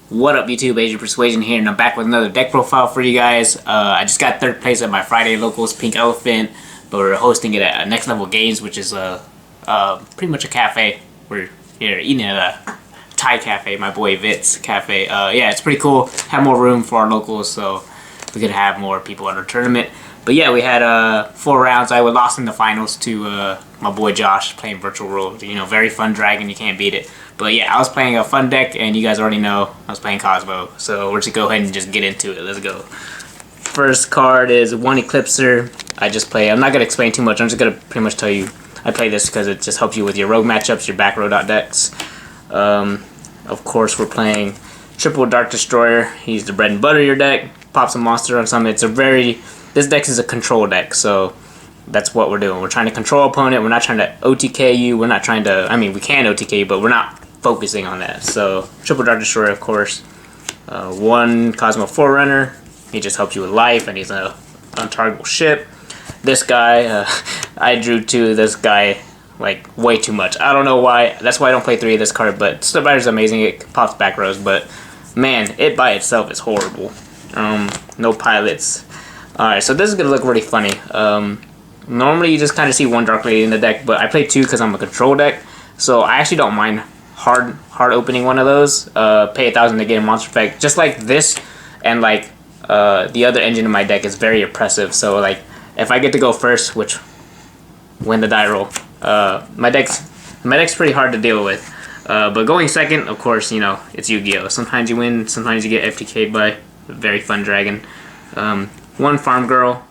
What up YouTube, Asian Persuasion here, and I'm back with another deck profile for you guys. I just got third place at my Friday Locals Pink Elephant, but we're hosting it at Next Level Games, which is pretty much a cafe. We're here eating at a Thai cafe, my boy Vit's cafe. Yeah, it's pretty cool. Have more room for our locals, so we could have more people at our tournament. But yeah, we had 4 rounds. I lost in the finals to my boy Josh playing Virtual World. You know, very fun dragon, you can't beat it. But yeah, I was playing a fun deck, and you guys already know I was playing Kozmo. So we're just go ahead and just get into it. Let's go. First card is one Eclipser. I just play. I'm not gonna explain too much. I'm just gonna pretty much tell you. I play this because it just helps you with your rogue matchups, your back row decks. Of course, we're playing triple Dark Destroyer. He's the bread and butter of your deck. Pops a monster on something. This deck is a control deck, so that's what we're doing. We're trying to control opponent. We're not trying to OTK you. We're not trying to. I mean, we can OTK you, but we're not focusing on that. So triple Dark Destroyer, of course. One Kozmo Forerunner. He just helps you with life, and he's an untargetable ship. This guy, I drew to this guy like way too much. I don't know why. That's why I don't play 3 of this card. But Stepbider's amazing. It pops back rows, but man, it by itself is horrible. No pilots. All right, so this is gonna look really funny. Normally you just kind of see one Dark Lady in the deck, but I play 2 because I'm a control deck. So I actually don't mind hard opening one of those. Pay 1,000 to get a monster effect. Just like this, and like the other engine in my deck is very oppressive. So like if I get to go first, which win the die roll, my deck's pretty hard to deal with. But going second, of course, you know it's Yu-Gi-Oh. Sometimes you win, sometimes you get FTK'd by a very fun dragon. One Farm Girl.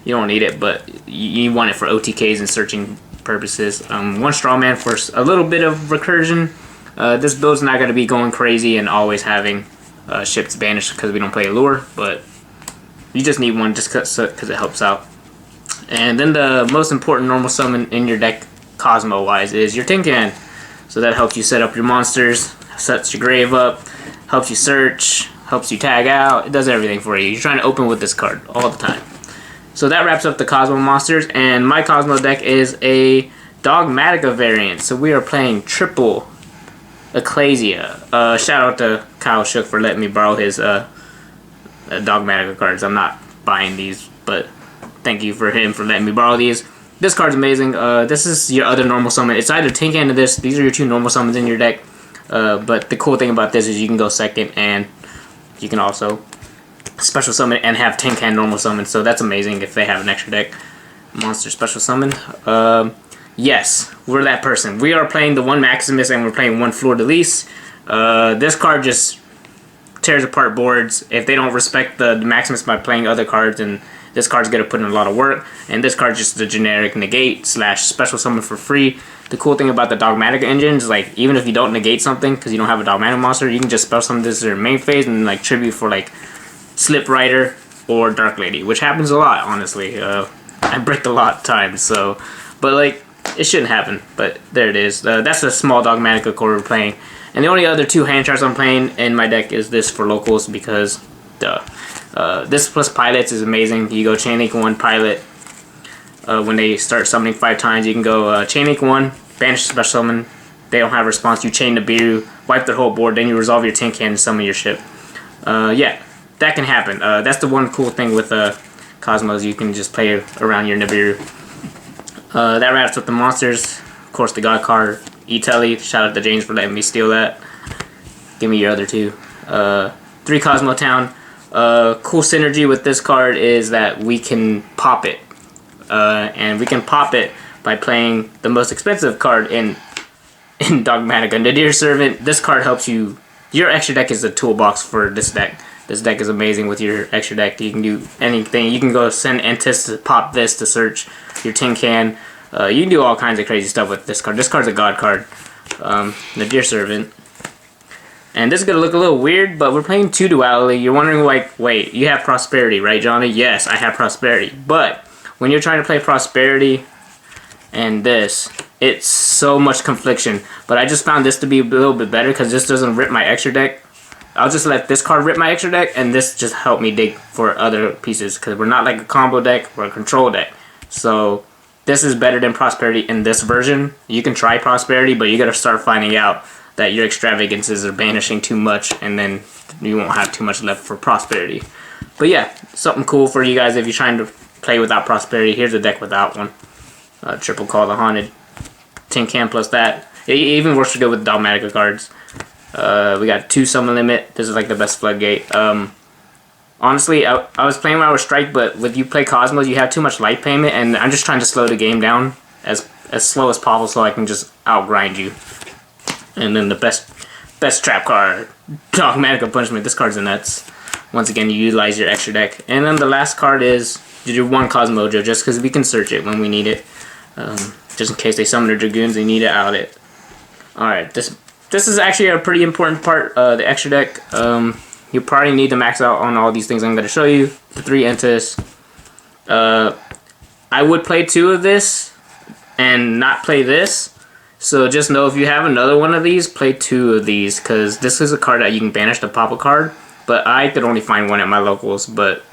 You don't need it, but you want it for OTKs and searching purposes. One Straw Man for a little bit of recursion. This build's not going to be going crazy and always having ships banished because we don't play Allure, but you just need one just because it helps out. And then the most important normal summon in your deck, Kozmo-wise, is your Tin Can. So that helps you set up your monsters, sets your grave up, helps you search, helps you tag out. It does everything for you. You're trying to open with this card all the time. So that wraps up the Kozmo monsters, and my Kozmo deck is a Dogmatika variant. So we are playing triple Ecclesia. Shout out to Kyle Shook for letting me borrow his Dogmatika cards. I'm not buying these, but thank you for him for letting me borrow these. This card's amazing. This is your other normal summon. It's either Tin Can or this. These are your 2 normal summons in your deck. But the cool thing about this is you can go second, and you can also special summon and have Tin Can normal summon, so that's amazing if they have an extra deck monster special summon. Yes, we're that person. We are playing the one Maximus and we're playing one Fleur de Lis. This card just tears apart boards if they don't respect the Maximus by playing other cards, and this card's gonna put in a lot of work. And this card's just a generic negate / special summon for free. The cool thing about the Dogmatika engine is like even if you don't negate something because you don't have a Dogmatika monster, you can just special summon this as your main phase and like tribute for like Slip Rider or Dark Lady, which happens a lot, honestly. I bricked a lot of times, so, but like, it shouldn't happen, but there it is. That's a small Dogmatika core we're playing. And the only other 2 hand charts I'm playing in my deck is this for locals because, this plus pilots is amazing. You go Chain Link 1 pilot. When they start summoning 5 times, you can go Chain Link 1, banish special summon. They don't have a response, you chain the Biru, wipe their whole board, then you resolve your Tin Can and summon your ship. Yeah. That can happen. That's the one cool thing with Kozmos. You can just play around your Nibiru. That wraps up the monsters. Of course, the God card, E-Telly. Shout out to James for letting me steal that. Give me your other 2. 3 Kozmo Town. Cool synergy with this card is that we can pop it. And we can pop it by playing the most expensive card in Dogmatika, Nadir Servant. This card helps you. Your extra deck is a toolbox for this deck. This deck is amazing with your extra deck. You can do anything. You can go send Entis to pop this to search your Tin Can. You can do all kinds of crazy stuff with this card. This card's a God card. Nadir Servant. And this is going to look a little weird, but we're playing 2 duality. You're wondering, like, wait, you have Prosperity, right, Johnny? Yes, I have Prosperity. But when you're trying to play Prosperity and this, it's so much confliction. But I just found this to be a little bit better because this doesn't rip my extra deck. I'll just let this card rip my extra deck, and this just help me dig for other pieces because we're not like a combo deck, we're a control deck. So this is better than Prosperity in this version. You can try Prosperity, but you gotta start finding out that your extravagances are banishing too much, and then you won't have too much left for prosperity. But yeah, something cool for you guys if you're trying to play without prosperity. Here's a deck without one. Triple Call the Haunted, Tin Can plus that. It even works good with Dogmatika cards. We got 2 summon limit. This is like the best floodgate. Honestly, I was playing Our Strike, but with you play Kozmo, you have too much life payment, and I'm just trying to slow the game down as slow as possible so I can just outgrind you. And then the best trap card, Dogmatika Punishment. This card's a nuts. Once again, you utilize your extra deck. And then the last card is your 1 Kozmo Mojo, just because we can search it when we need it. Just in case they summon their Dragoons, they need it out it. Alright, this is actually a pretty important part, the extra deck. You probably need to max out on all these things I'm going to show you. The 3 Entis. I would play 2 of this and not play this. So just know if you have another one of these, play 2 of these, because this is a card that you can banish to pop a card. But I could only find 1 at my locals, but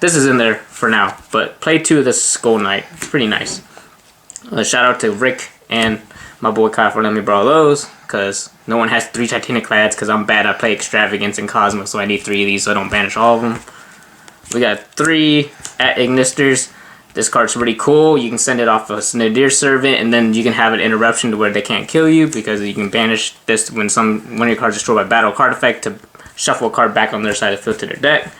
this is in there for now. But play 2 of this Skull Knight. It's pretty nice. Shout out to Rick and my boy Kyle for letting me borrow those, because no one has 3 Titaniclads, because I'm bad. I play Extravagance and Kozmo, so I need 3 of these so I don't banish all of them. We got 3 at Ignisters. This card's really cool. You can send it off a Nadir Servant, and then you can have an interruption to where they can't kill you, because you can banish this when one of your cards is destroyed by battle card effect to shuffle a card back on their side of the field to their deck.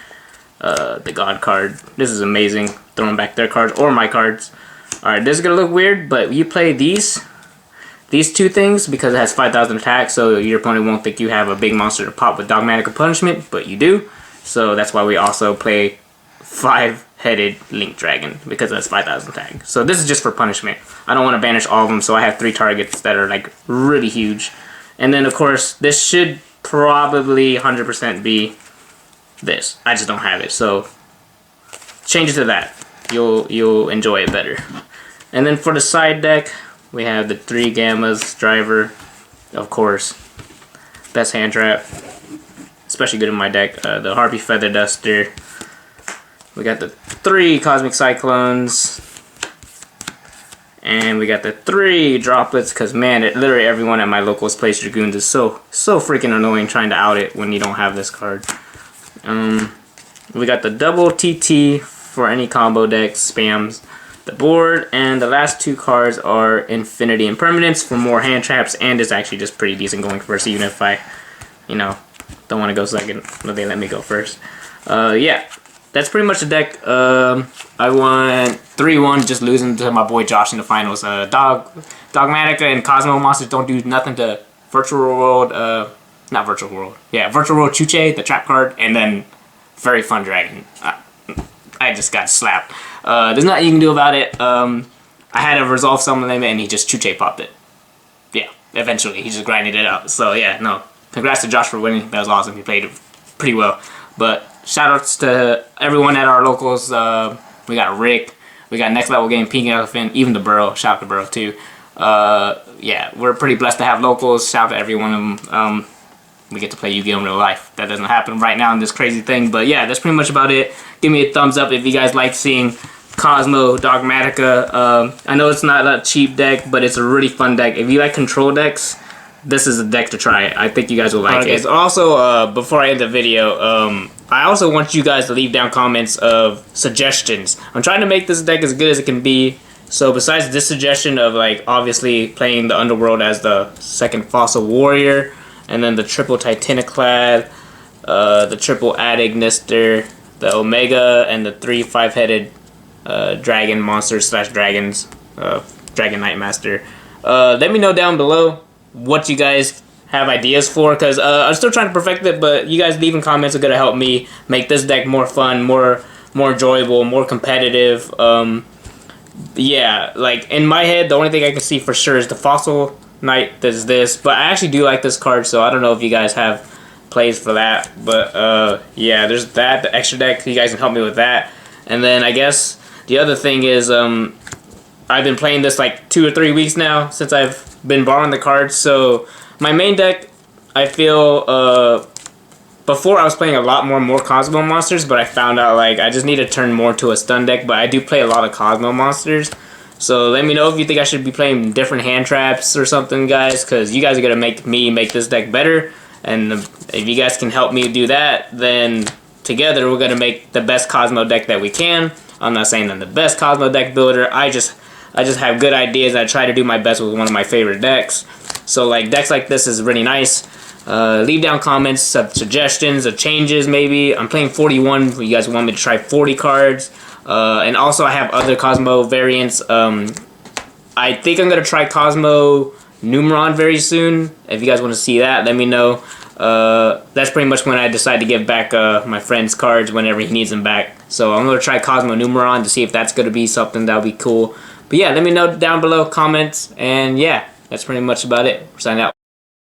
The God card. This is amazing. Throwing back their cards or my cards. Alright, this is going to look weird, but you play these 2 things because it has 5,000 attack, so your opponent won't think you have a big monster to pop with Dogmatika Punishment, but you do. So that's why we also play 5-headed Link Dragon, because that's 5,000 attack. So this is just for punishment. I don't want to banish all of them, so I have 3 targets that are like really huge. And then of course, this should probably 100% be this. I just don't have it, so change it to that. You'll enjoy it better. And then for the side deck, we have the 3 Gammas, Driver, of course, best hand trap, especially good in my deck. The Harpy Feather Duster. We got the 3 Cosmic Cyclones, and we got the 3 Droplets. Cause man, literally everyone at my locals plays Dragoons. Is so freaking annoying trying to out it when you don't have this card. We got the double TT for any combo deck spams the board, and the last 2 cards are Infinity Impermanence for more hand traps, and it's actually just pretty decent going first, even if I, don't want to go second, but they let me go first. Yeah, that's pretty much the deck. I won 3-1, just losing to my boy Josh in the finals. Dogmatika and Kozmo monsters don't do nothing to Virtual World, not Virtual World, yeah, Virtual World Chuche, the trap card, and then Very Fun Dragon. I just got slapped. There's nothing you can do about it. I had a resolve summon limit and he just Chuche popped it. Yeah, eventually. He just grinded it out. So yeah, no. Congrats to Josh for winning. That was awesome. He played it pretty well. But shoutouts to everyone at our locals. We got Rick. We got Next Level Game, Pink Elephant, even the Burrow. Shout out to Burrow too. Yeah, we're pretty blessed to have locals. Shout out to every one of them. We get to play Yu-Gi-Oh! In real life. That doesn't happen right now in this crazy thing. But yeah, that's pretty much about it. Give me a thumbs up if you guys like seeing Kozmo, Dogmatika. I know it's not a cheap deck, but it's a really fun deck. If you like control decks, this is a deck to try. I think you guys will like it. Also, before I end the video, I also want you guys to leave down comments of suggestions. I'm trying to make this deck as good as it can be. So besides this suggestion of like obviously playing the Underworld as the 2nd Fossil Warrior, and then the triple Titaniclad, the triple Adignister, the Omega, and the 3 5-headed dragon monsters / dragons, Dragon Knight Master. Let me know down below what you guys have ideas for, because I'm still trying to perfect it, but you guys leaving comments are going to help me make this deck more fun, more enjoyable, more competitive. Yeah, like in my head, the only thing I can see for sure is the Fossil Knight does this, but I actually do like this card, so I don't know if you guys have plays for that. But yeah, there's that, the extra deck. You guys can help me with that. And then I guess the other thing is I've been playing this like 2 or 3 weeks now since I've been borrowing the cards. So my main deck, I feel before I was playing a lot more Kozmo monsters, but I found out like I just need to turn more to a stun deck. But I do play a lot of Kozmo monsters. So let me know if you think I should be playing different hand traps or something, guys, because you guys are gonna make me make this deck better. And if you guys can help me do that, then together we're gonna make the best Kozmo deck that we can. I'm not saying I'm the best Kozmo deck builder. I just have good ideas. I try to do my best with one of my favorite decks. So like decks like this is really nice. Leave down comments, suggestions of changes maybe. I'm playing 41. You guys want me to try 40 cards. And also I have other Kozmo variants. I think I'm going to try Kozmo Numeron very soon. If you guys want to see that, let me know. That's pretty much when I decide to give back my friend's cards whenever he needs them back. So I'm going to try Kozmo Numeron to see if that's going to be something that will be cool. But yeah, let me know down below, comments. And yeah, that's pretty much about it. Sign out.